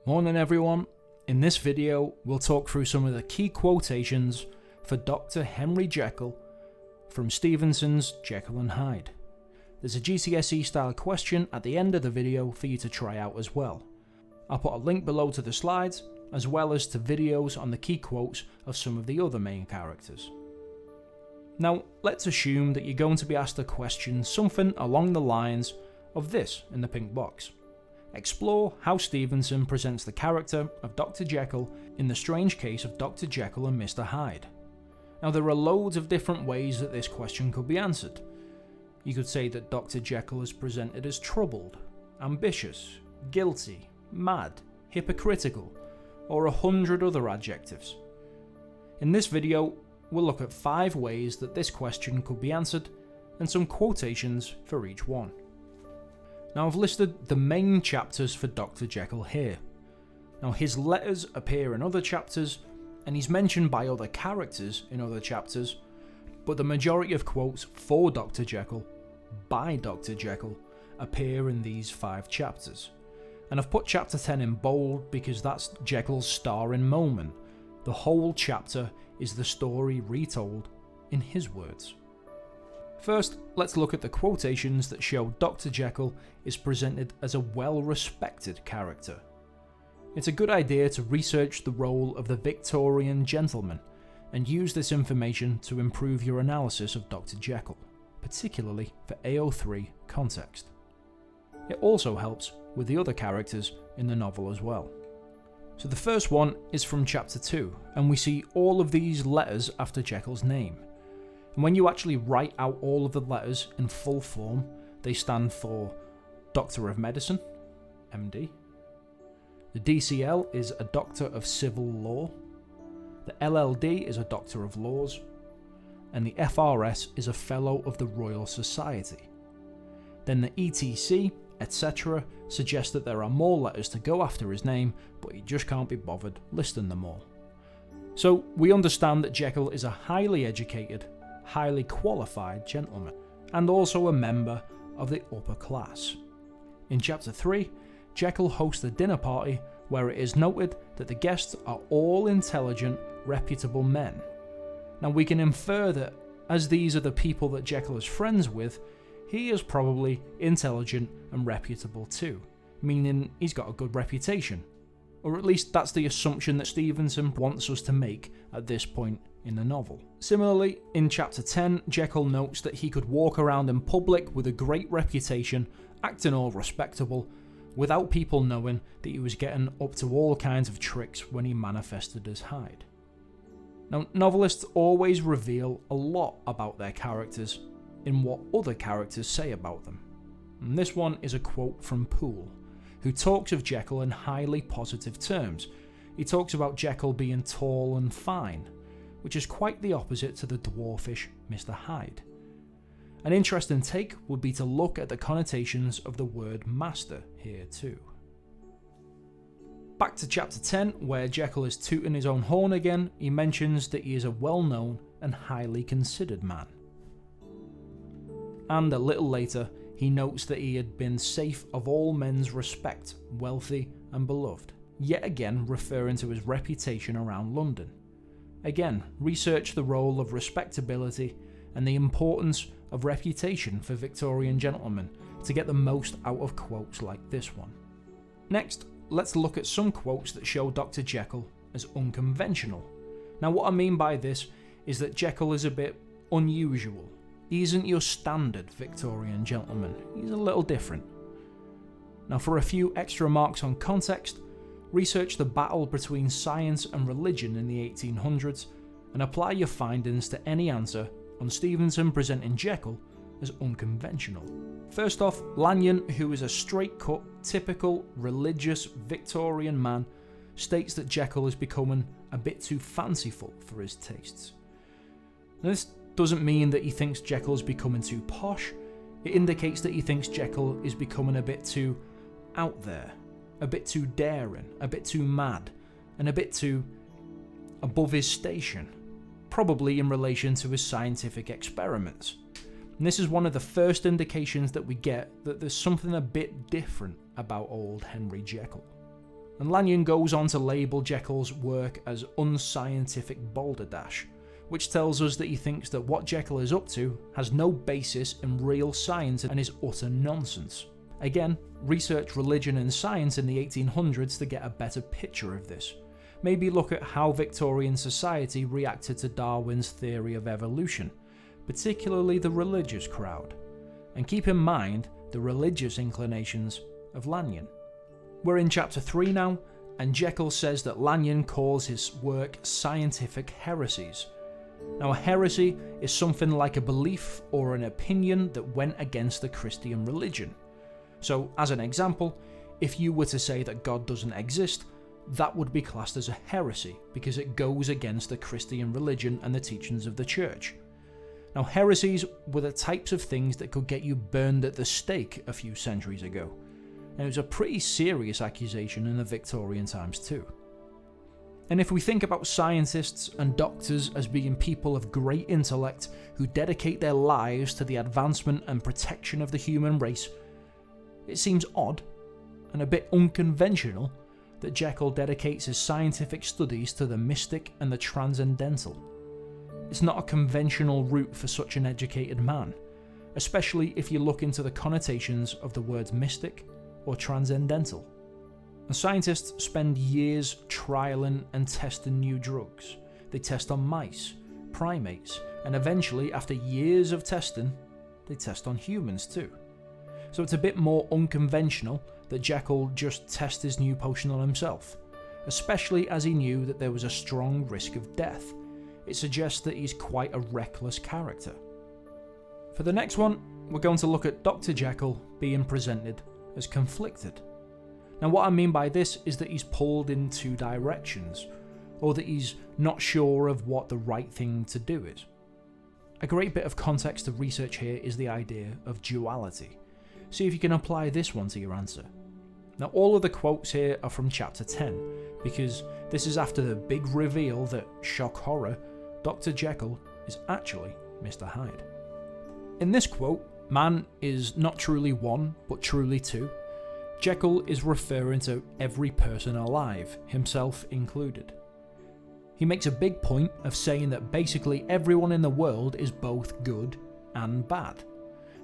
Morning everyone. In this video, we'll talk through some of the key quotations for Dr. Henry Jekyll from Stevenson's Jekyll and Hyde. There's a GCSE style question at the end of the video for you to try out as well. I'll put a link below to the slides, as well as to videos on the key quotes of some of the other main characters. Now, let's assume that you're going to be asked a question something along the lines of this in the pink box. Explore how Stevenson presents the character of Dr. Jekyll in The Strange Case of Dr. Jekyll and Mr. Hyde. Now, there are loads of different ways that this question could be answered. You could say that Dr. Jekyll is presented as troubled, ambitious, guilty, mad, hypocritical, or 100 other adjectives. In this video, we'll look at 5 ways that this question could be answered and some quotations for each one. Now, I've listed the main chapters for Dr. Jekyll here. Now, his letters appear in other chapters, and he's mentioned by other characters in other chapters, but the majority of quotes for Dr. Jekyll, by Dr. Jekyll, appear in these 5 chapters. And I've put chapter 10 in bold because that's Jekyll's starring moment. The whole chapter is the story retold in his words. First, let's look at the quotations that show Dr. Jekyll is presented as a well-respected character. It's a good idea to research the role of the Victorian gentleman and use this information to improve your analysis of Dr. Jekyll, particularly for AO3 context. It also helps with the other characters in the novel as well. So the first one is from chapter 2, and we see all of these letters after Jekyll's name. And when you actually write out all of the letters in full form, they stand for Doctor of Medicine, MD. The DCL is a Doctor of Civil Law. The LLD is a Doctor of Laws. And the FRS is a Fellow of the Royal Society. Then the ETC, etc. suggests that there are more letters to go after his name, but he just can't be bothered listing them all. So we understand that Jekyll is a highly educated, highly qualified gentleman, and also a member of the upper class. In chapter 3, Jekyll hosts a dinner party where it is noted that the guests are all intelligent, reputable men. Now we can infer that as these are the people that Jekyll is friends with, he is probably intelligent and reputable too, meaning he's got a good reputation. Or at least that's the assumption that Stevenson wants us to make at this point in the novel. Similarly, in chapter 10, Jekyll notes that he could walk around in public with a great reputation, acting all respectable, without people knowing that he was getting up to all kinds of tricks when he manifested as Hyde. Now, novelists always reveal a lot about their characters in what other characters say about them. And this one is a quote from Poole, who talks of Jekyll in highly positive terms. He talks about Jekyll being tall and fine, which is quite the opposite to the dwarfish Mr. Hyde. An interesting take would be to look at the connotations of the word master here too. Back to chapter 10, where Jekyll is tooting his own horn again, he mentions that he is a well-known and highly considered man. And a little later, he notes that he had been safe of all men's respect, wealthy and beloved, yet again referring to his reputation around London. Again, research the role of respectability and the importance of reputation for Victorian gentlemen to get the most out of quotes like this one. Next, let's look at some quotes that show Dr. Jekyll as unconventional. Now, what I mean by this is that Jekyll is a bit unusual. He isn't your standard Victorian gentleman, he's a little different. Now, for a few extra marks on context, research the battle between science and religion in the 1800s and apply your findings to any answer on Stevenson presenting Jekyll as unconventional. First off, Lanyon, who is a straight-cut, typical, religious Victorian man, states that Jekyll is becoming a bit too fanciful for his tastes. Now, this doesn't mean that he thinks Jekyll is becoming too posh, it indicates that he thinks Jekyll is becoming a bit too out there, a bit too daring, a bit too mad, and a bit too above his station, probably in relation to his scientific experiments. And this is one of the first indications that we get that there's something a bit different about old Henry Jekyll. And Lanyon goes on to label Jekyll's work as unscientific balderdash, which tells us that he thinks that what Jekyll is up to has no basis in real science and is utter nonsense. Again, research religion and science in the 1800s to get a better picture of this. Maybe look at how Victorian society reacted to Darwin's theory of evolution, particularly the religious crowd. And keep in mind the religious inclinations of Lanyon. We're in chapter 3 now, and Jekyll says that Lanyon calls his work scientific heresies. Now, a heresy is something like a belief or an opinion that went against the Christian religion. So, as an example, if you were to say that God doesn't exist, that would be classed as a heresy because it goes against the Christian religion and the teachings of the church. Now, heresies were the types of things that could get you burned at the stake a few centuries ago, and it was a pretty serious accusation in the Victorian times too. And if we think about scientists and doctors as being people of great intellect who dedicate their lives to the advancement and protection of the human race, it seems odd and a bit unconventional that Jekyll dedicates his scientific studies to the mystic and the transcendental. It's not a conventional route for such an educated man, especially if you look into the connotations of the words mystic or transcendental. And scientists spend years trialing and testing new drugs. They test on mice, primates, and eventually, after years of testing, they test on humans too. So it's a bit more unconventional that Jekyll just tests his new potion on himself, especially as he knew that there was a strong risk of death. It suggests that he's quite a reckless character. For the next one, we're going to look at Dr. Jekyll being presented as conflicted. Now, what I mean by this is that he's pulled in two directions, or that he's not sure of what the right thing to do is. A great bit of context to research here is the idea of duality. See if you can apply this one to your answer. Now, all of the quotes here are from chapter 10, because this is after the big reveal that, shock horror, Dr. Jekyll is actually Mr. Hyde. In this quote, man is not truly one, but truly two. Jekyll is referring to every person alive, himself included. He makes a big point of saying that basically everyone in the world is both good and bad.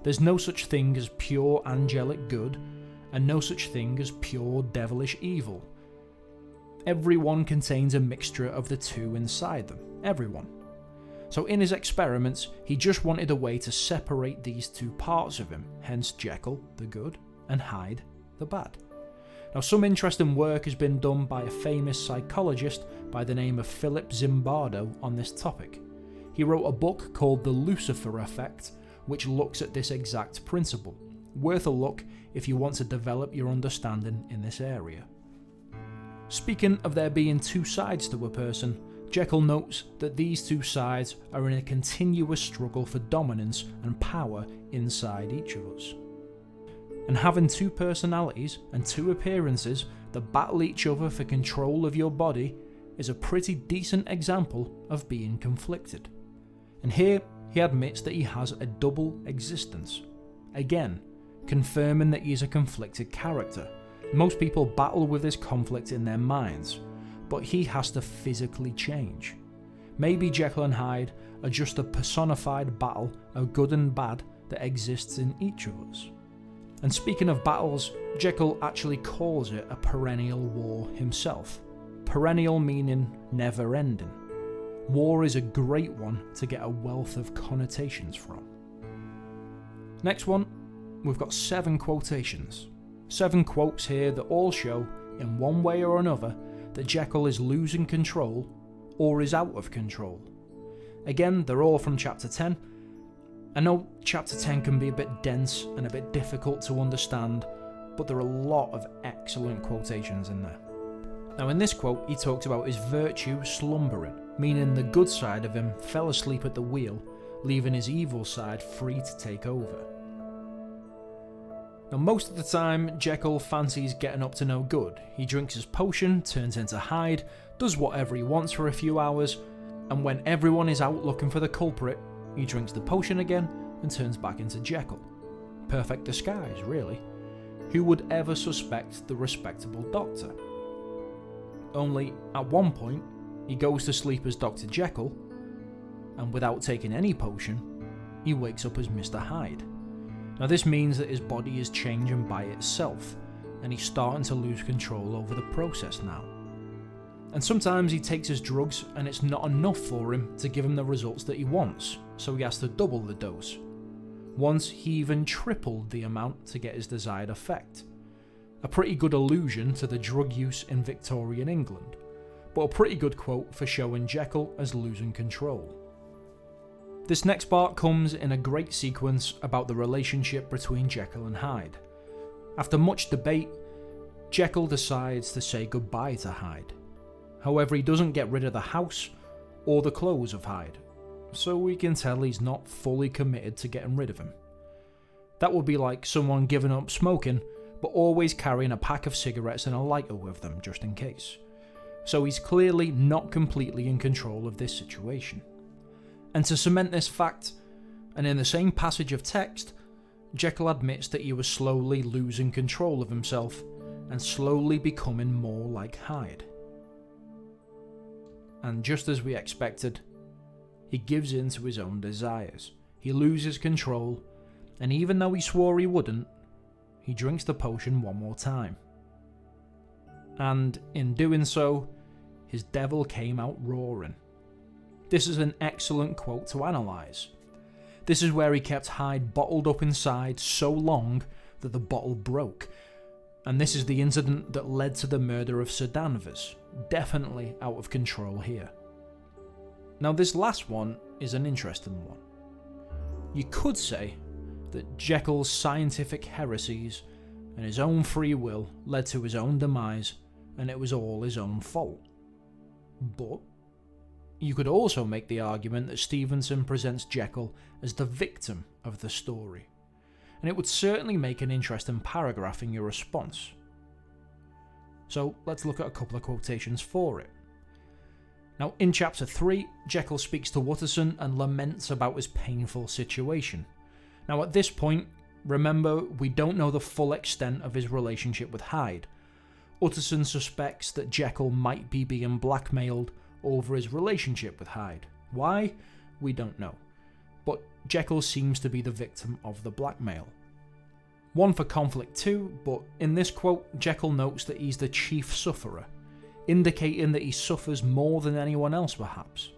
There's no such thing as pure angelic good, and no such thing as pure devilish evil. Everyone contains a mixture of the two inside them, everyone. So in his experiments, he just wanted a way to separate these two parts of him, hence Jekyll, the good, and Hyde, the bad. Now, some interesting work has been done by a famous psychologist by the name of Philip Zimbardo on this topic. He wrote a book called The Lucifer Effect, which looks at this exact principle. Worth a look if you want to develop your understanding in this area. Speaking of there being two sides to a person, Jekyll notes that these two sides are in a continuous struggle for dominance and power inside each of us. And having two personalities and two appearances that battle each other for control of your body is a pretty decent example of being conflicted. And here he admits that he has a double existence. Again, confirming that he is a conflicted character. Most people battle with this conflict in their minds, but he has to physically change. Maybe Jekyll and Hyde are just a personified battle of good and bad that exists in each of us. And speaking of battles, Jekyll actually calls it a perennial war himself. Perennial meaning never ending. War is a great one to get a wealth of connotations from. Next one, we've got 7 quotations. 7 quotes here that all show, in one way or another, that Jekyll is losing control or is out of control. Again, they're all from chapter 10. I know chapter 10 can be a bit dense and a bit difficult to understand, but there are a lot of excellent quotations in there. Now, in this quote, he talks about his virtue slumbering, meaning the good side of him fell asleep at the wheel, leaving his evil side free to take over. Now, most of the time, Jekyll fancies getting up to no good. He drinks his potion, turns into Hyde, does whatever he wants for a few hours, and when everyone is out looking for the culprit, he drinks the potion again and turns back into Jekyll. Perfect disguise, really. Who would ever suspect the respectable doctor? only at one point he goes to sleep as Dr. Jekyll, and without taking any potion, he wakes up as Mr. Hyde. Now this means that his body is changing by itself, and he's starting to lose control over the process now. And sometimes he takes his drugs and it's not enough for him to give him the results that he wants, so he has to double the dose. Once he even tripled the amount to get his desired effect. A pretty good allusion to the drug use in Victorian England, but a pretty good quote for showing Jekyll as losing control. This next part comes in a great sequence about the relationship between Jekyll and Hyde. After much debate, Jekyll decides to say goodbye to Hyde. However, he doesn't get rid of the house or the clothes of Hyde, so we can tell he's not fully committed to getting rid of him. That would be like someone giving up smoking, but always carrying a pack of cigarettes and a lighter with them just in case. So he's clearly not completely in control of this situation. And to cement this fact, and in the same passage of text, Jekyll admits that he was slowly losing control of himself and slowly becoming more like Hyde. And just as we expected, he gives in to his own desires. He loses control, and even though he swore he wouldn't, he drinks the potion one more time. And in doing so, his devil came out roaring. This is an excellent quote to analyse. This is where he kept Hyde bottled up inside so long that the bottle broke. And this is the incident that led to the murder of Sir Danvers. Definitely out of control here. Now this last one is an interesting one. You could say that Jekyll's scientific heresies and his own free will led to his own demise, and it was all his own fault. But you could also make the argument that Stevenson presents Jekyll as the victim of the story, and it would certainly make an interesting paragraph in your response. So let's look at a couple of quotations for it. Now in chapter 3, Jekyll speaks to Utterson and laments about his painful situation. Now at this point, remember, we don't know the full extent of his relationship with Hyde. Utterson suspects that Jekyll might be being blackmailed over his relationship with Hyde. Why? We don't know. But Jekyll seems to be the victim of the blackmail. One for conflict too, but in this quote, Jekyll notes that he's the chief sufferer, indicating that he suffers more than anyone else perhaps.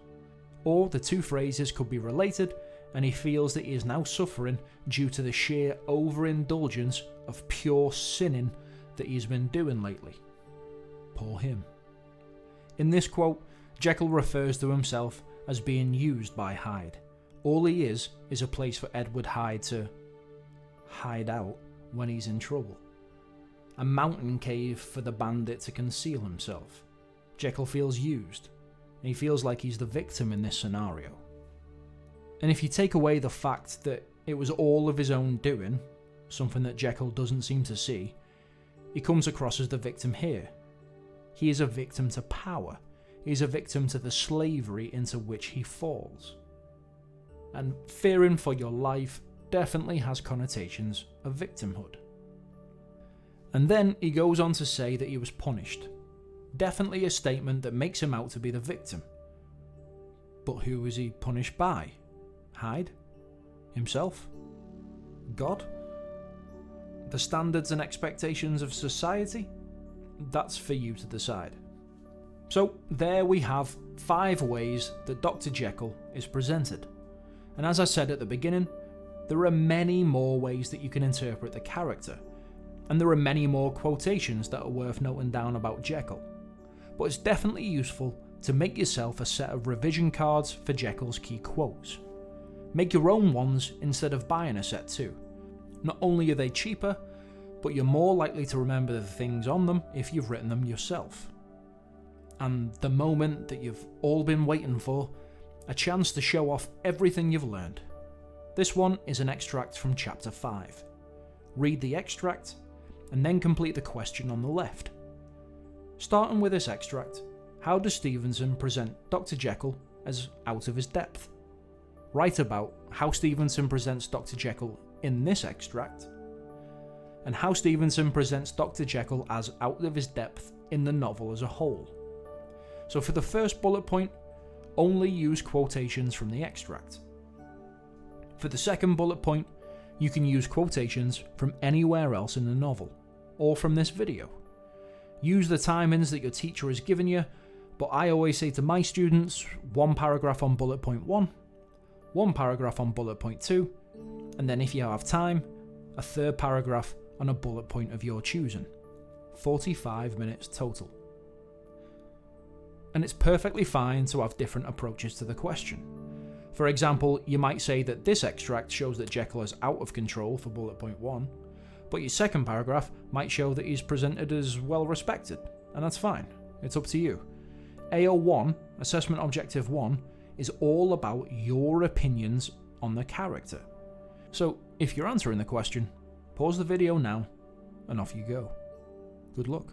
Or the two phrases could be related, and he feels that he is now suffering due to the sheer overindulgence of pure sinning that he's been doing lately. Poor him. In this quote, Jekyll refers to himself as being used by Hyde. All he is a place for Edward Hyde to hide out when he's in trouble. A mountain cave for the bandit to conceal himself. Jekyll feels used, and he feels like he's the victim in this scenario. And if you take away the fact that it was all of his own doing, something that Jekyll doesn't seem to see, he comes across as the victim here. He is a victim to power. He is a victim to the slavery into which he falls. And fearing for your life definitely has connotations of victimhood. And then he goes on to say that he was punished. Definitely a statement that makes him out to be the victim. But who was he punished by? Hyde? Himself? God? The standards and expectations of society? That's for you to decide. So there we have 5 ways that Dr. Jekyll is presented. And as I said at the beginning, there are many more ways that you can interpret the character, and there are many more quotations that are worth noting down about Jekyll. But it's definitely useful to make yourself a set of revision cards for Jekyll's key quotes. Make your own ones instead of buying a set too. Not only are they cheaper, but you're more likely to remember the things on them if you've written them yourself. And the moment that you've all been waiting for, a chance to show off everything you've learned. This one is an extract from chapter 5. Read the extract, and then complete the question on the left. Starting with this extract, how does Stevenson present Dr. Jekyll as out of his depth? Write about how Stevenson presents Dr. Jekyll in this extract, and how Stevenson presents Dr. Jekyll as out of his depth in the novel as a whole. So for the first bullet point, only use quotations from the extract. For the second bullet point, you can use quotations from anywhere else in the novel, or from this video. Use the timings that your teacher has given you, but I always say to my students, 1 paragraph on bullet point 1, 1 paragraph on bullet point 2, and then if you have time, a third paragraph on a bullet point of your choosing. 45 minutes total. And it's perfectly fine to have different approaches to the question. For example, you might say that this extract shows that Jekyll is out of control for bullet point 1, but your second paragraph might show that he's presented as well respected, and that's fine, it's up to you. AO1, Assessment Objective 1, is all about your opinions on the character. So if you're answering the question, pause the video now, and off you go. Good luck.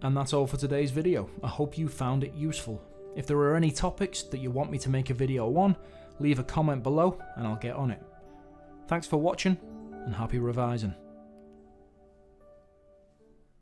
And that's all for today's video. I hope you found it useful. If there are any topics that you want me to make a video on, leave a comment below and I'll get on it. Thanks for watching and happy revising.